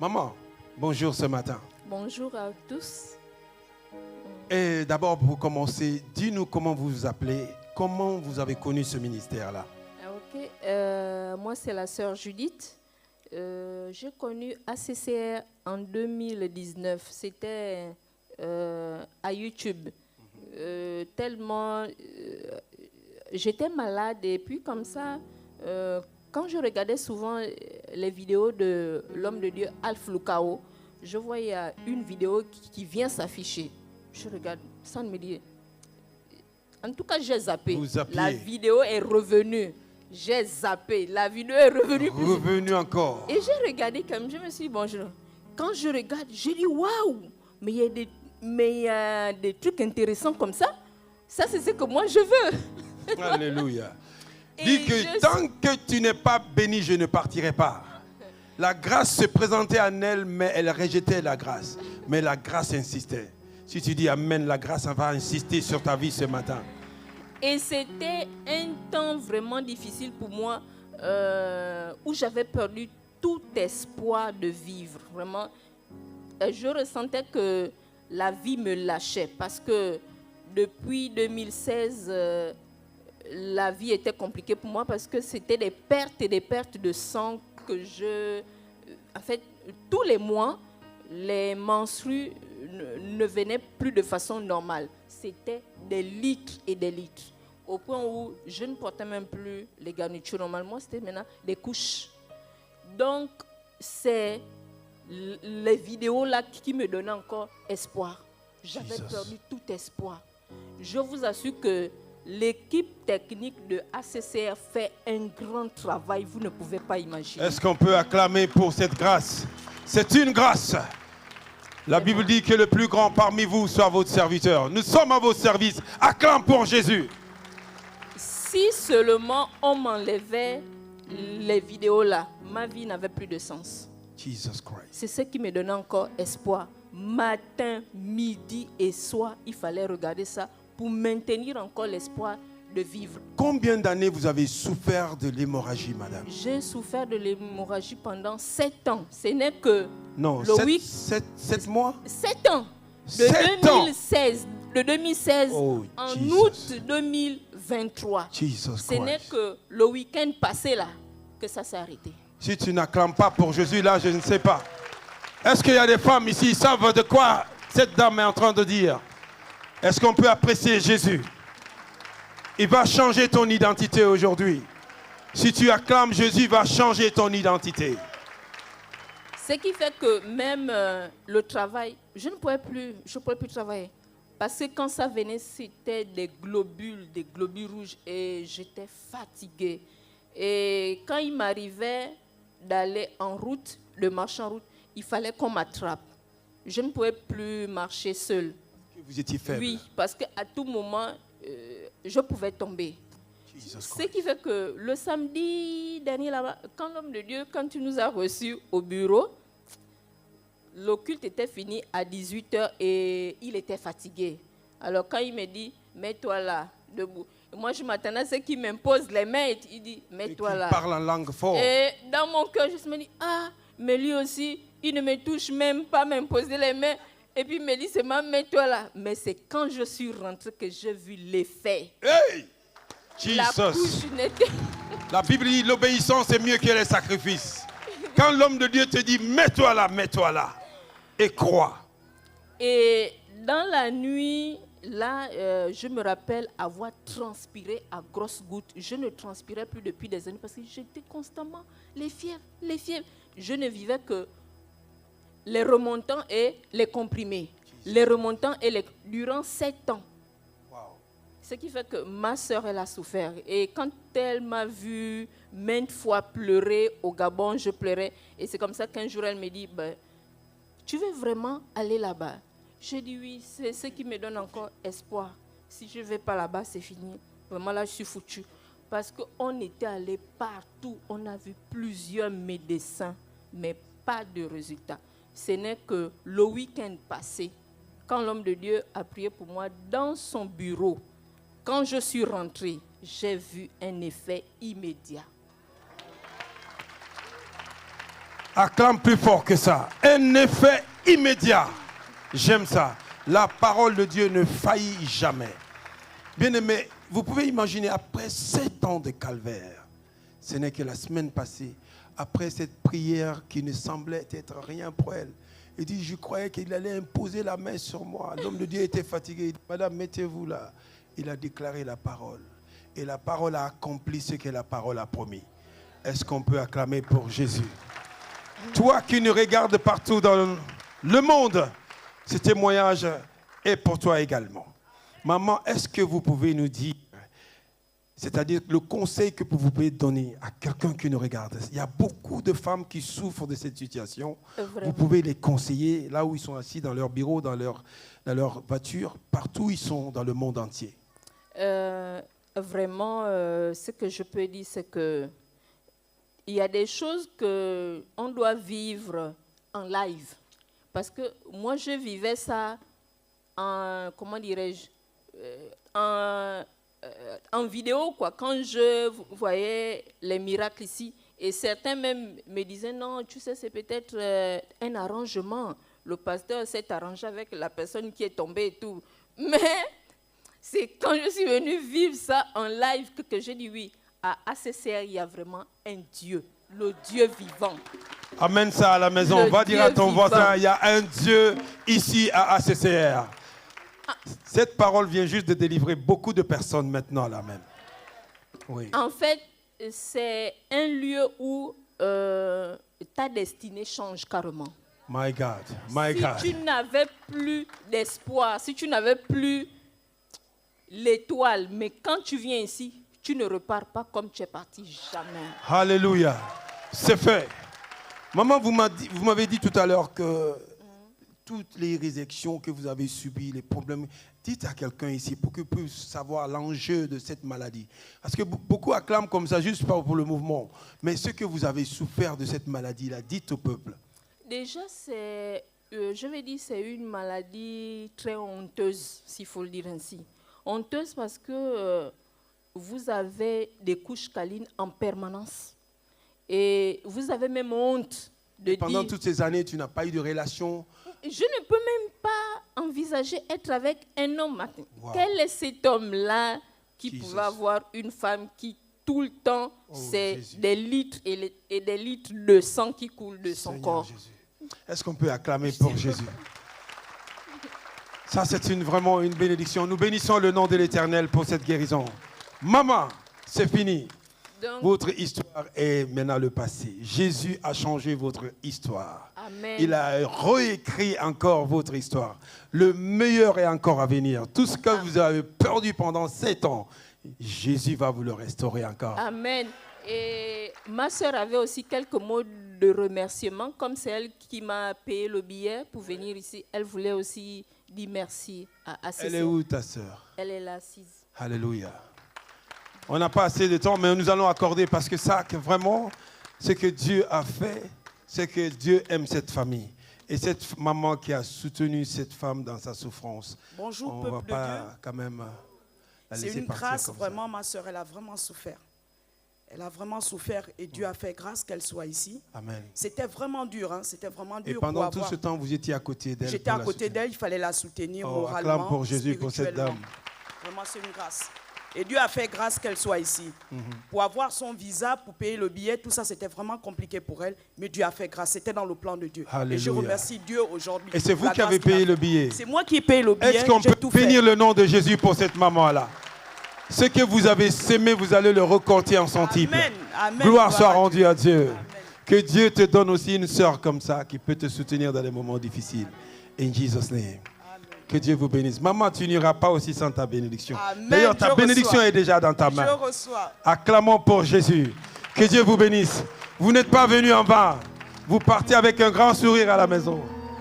Maman, bonjour ce matin. Bonjour à tous. Et d'abord, pour commencer, dis-nous comment vous vous appelez, comment vous avez connu ce ministère-là. Ok, moi c'est la sœur Judith. J'ai connu ACCR en 2019. C'était à YouTube. J'étais malade et puis comme ça, quand je regardais souvent les vidéos de l'homme de Dieu Alph Lukao, je voyais une vidéo qui vient s'afficher. Je regarde, ça me dit. En tout cas, j'ai zappé. La vidéo est revenue. J'ai zappé. La vidéo est revenue. Revenue encore. Et j'ai regardé quand même. Je me suis dit, bon, quand je regarde, j'ai dit, waouh, mais il y a des trucs intéressants comme ça. Ça, c'est ce que moi, je veux. Alléluia. Dis que tant que tu n'es pas béni, je ne partirai pas. La grâce se présentait à elle, mais elle rejetait la grâce. Mais la grâce insistait. Si tu dis Amen, la grâce va insister sur ta vie ce matin. Et c'était un temps vraiment difficile pour moi, où j'avais perdu tout espoir de vivre. Vraiment, je ressentais que la vie me lâchait parce que depuis 2016, la vie était compliquée pour moi parce que c'était des pertes et des pertes de sang que en fait, tous les mois, les menstrues ne venaient plus de façon normale. C'était des litres et des litres. Au point où je ne portais même plus les garnitures normalement, c'était maintenant des couches. Donc, c'est les vidéos-là qui me donnaient encore espoir. J'avais perdu tout espoir. Je vous assure que l'équipe technique de ACCR fait un grand travail, vous ne pouvez pas imaginer. Est-ce qu'on peut acclamer pour cette grâce? C'est une grâce. La Bible dit que le plus grand parmi vous soit votre serviteur. Nous sommes à vos services. Acclame pour Jésus. Si seulement on m'enlevait les vidéos là, ma vie n'avait plus de sens. Jesus Christ. C'est ce qui me donnait encore espoir. Matin, midi et soir, il fallait regarder ça pour maintenir encore l'espoir de vivre. Combien d'années vous avez souffert de l'hémorragie, madame? J'ai souffert de l'hémorragie pendant 7 ans. Ce n'est que non, le 7 mois? 7 ans. De 2016 en août 2023. Ce n'est que le week-end passé là que ça s'est arrêté. Si tu n'acclames pas pour Jésus là, je ne sais pas. Est-ce qu'il y a des femmes ici qui savent de quoi cette dame est en train de dire? Est-ce qu'on peut apprécier Jésus? Il va changer ton identité aujourd'hui. Si tu acclames Jésus, il va changer ton identité. Ce qui fait que même le travail, je ne pouvais plus travailler. Parce que quand ça venait, c'était des globules rouges et j'étais fatiguée. Et quand il m'arrivait d'aller en route, de marcher en route, il fallait qu'on m'attrape. Je ne pouvais plus marcher seule. Vous étiez faible. Oui, parce qu'à tout moment, je pouvais tomber. Ce qui fait que le samedi dernier, là-bas, quand l'homme de Dieu, quand il nous a reçus au bureau, le culte était fini à 18h et il était fatigué. Alors quand il me dit, mets-toi là, debout. Moi, je m'attendais à ce qu'il m'impose les mains et il dit, mets-toi là. Il parle en langue forte. Et dans mon cœur, je me dis, mais lui aussi, il ne me touche même pas, m'imposer les mains. Et puis il me dit seulement, mets-toi là. Mais c'est quand je suis rentrée que j'ai vu l'effet. Hey! Jesus. La Bible dit, l'obéissance est mieux que les sacrifices. Quand l'homme de Dieu te dit, mets-toi là, et crois. Et dans la nuit, là, je me rappelle avoir transpiré à grosses gouttes. Je ne transpirais plus depuis des années parce que j'étais constamment les fièvres. Je ne vivais que les remontants et les comprimés. Les remontants et durant 7 ans. Wow. Ce qui fait que ma sœur, elle a souffert. Et quand elle m'a vu maintes fois pleurer au Gabon, je pleurais. Et c'est comme ça qu'un jour, elle me dit, tu veux vraiment aller là-bas? J'ai dit oui, c'est ce qui me donne encore espoir. Si je ne vais pas là-bas, c'est fini. Vraiment, là, je suis foutue. Parce qu'on était allé partout. On a vu plusieurs médecins, mais pas de résultat. Ce n'est que le week-end passé, quand l'homme de Dieu a prié pour moi dans son bureau, quand je suis rentrée, j'ai vu un effet immédiat. Acclame plus fort que ça. Un effet immédiat. J'aime ça. La parole de Dieu ne faillit jamais. Bien-aimés, vous pouvez imaginer, après 7 ans de calvaire, ce n'est que la semaine passée, après cette prière qui ne semblait être rien pour elle, il dit, je croyais qu'il allait imposer la main sur moi. L'homme de Dieu était fatigué. Il dit, madame, mettez-vous là. Il a déclaré la parole. Et la parole a accompli ce que la parole a promis. Est-ce qu'on peut acclamer pour Jésus? Toi qui nous regardes partout dans le monde, ce témoignage est pour toi également. Maman, est-ce que vous pouvez nous dire, c'est-à-dire le conseil que vous pouvez donner à quelqu'un qui nous regarde? Il y a beaucoup de femmes qui souffrent de cette situation. Vraiment. Vous pouvez les conseiller là où ils sont assis, dans leur bureau, dans leur voiture, partout où ils sont dans le monde entier. Vraiment, ce que je peux dire, c'est que il y a des choses qu'on doit vivre en live. Parce que moi, je vivais ça en, comment dirais-je, en vidéo, quoi. Quand je voyais les miracles ici, et certains même me disaient, non, tu sais, c'est peut-être un arrangement. Le pasteur s'est arrangé avec la personne qui est tombée et tout. Mais c'est quand je suis venue vivre ça en live que j'ai dit oui. À ACCR, il y a vraiment un Dieu, le Dieu vivant. Amène ça à la maison. Va dire à ton voisin, il y a un Dieu ici à ACCR. Cette parole vient juste de délivrer beaucoup de personnes maintenant là même. Oui. En fait, c'est un lieu où ta destinée change carrément. My God, my God. Si tu n'avais plus d'espoir, si tu n'avais plus l'étoile, mais quand tu viens ici, tu ne repars pas comme tu es parti jamais. Alléluia. C'est fait. Maman, vous m'avez dit tout à l'heure que toutes les réjections que vous avez subies, les problèmes, dites à quelqu'un ici pour qu'il puisse savoir l'enjeu de cette maladie. Parce que beaucoup acclament comme ça, juste pas pour le mouvement. Mais ce que vous avez souffert de cette maladie-là, dites au peuple. Déjà, je vais dire, c'est une maladie très honteuse, s'il faut le dire ainsi. Honteuse parce que vous avez des couches câlines en permanence. Et vous avez même honte de dire... Pendant toutes ces années, tu n'as pas eu de relation? Je ne peux même pas envisager être avec un homme. Wow. Quel est cet homme-là qui pouvait avoir une femme qui, tout le temps, c'est des litres et des litres de sang qui coulent de son corps? Jésus. Est-ce qu'on peut acclamer pour Jésus? Ça, c'est vraiment une bénédiction. Nous bénissons le nom de l'Éternel pour cette guérison. Maman, c'est fini. Donc, votre histoire est maintenant le passé. Jésus a changé votre histoire. Amen. Il a réécrit encore votre histoire. Le meilleur est encore à venir. Tout ce que vous avez perdu pendant 7 ans, Jésus va vous le restaurer encore. Amen. Et ma sœur avait aussi quelques mots de remerciement, comme c'est elle qui m'a payé le billet pour venir ici. Elle voulait aussi dire merci à ses Elle est où ta sœur? Elle est là assise. Alléluia. On n'a pas assez de temps, mais nous allons accorder parce que ça, vraiment, ce que Dieu a fait, c'est que Dieu aime cette famille. Et cette maman qui a soutenu cette femme dans sa souffrance. Bonjour, on peuple va de pas Dieu. quand même la laisser C'est une partir grâce, comme vraiment, ça. ma soeur, elle a vraiment souffert. Elle a vraiment souffert et Dieu a fait grâce qu'elle soit ici. Amen. C'était vraiment dur, hein? C'était vraiment dur. Et pendant tout ce temps, vous étiez à côté d'elle. J'étais à côté d'elle, il fallait la soutenir moralement. Acclame pour Jésus, pour cette dame. Vraiment, c'est une grâce. Et Dieu a fait grâce qu'elle soit ici. Pour avoir son visa, pour payer le billet, tout ça, c'était vraiment compliqué pour elle. Mais Dieu a fait grâce. C'était dans le plan de Dieu. Alléluia. Et je remercie Dieu aujourd'hui. Et c'est vous qui avez payé le billet. C'est moi qui ai payé le billet. Est-ce qu'on peut bénir le nom de Jésus pour cette maman-là? Ce que vous avez sémé, vous allez le récolter en centuple. Amen. Amen. Gloire soit rendue à Dieu. Amen. Que Dieu te donne aussi une sœur comme ça qui peut te soutenir dans les moments difficiles. In Jesus' name. Que Dieu vous bénisse. Maman, tu n'iras pas aussi sans ta bénédiction. D'ailleurs, ta bénédiction est déjà dans ta main. Je reçois. Acclamons pour Jésus. Que Dieu vous bénisse. Vous n'êtes pas venus en vain. Vous partez avec un grand sourire à la maison.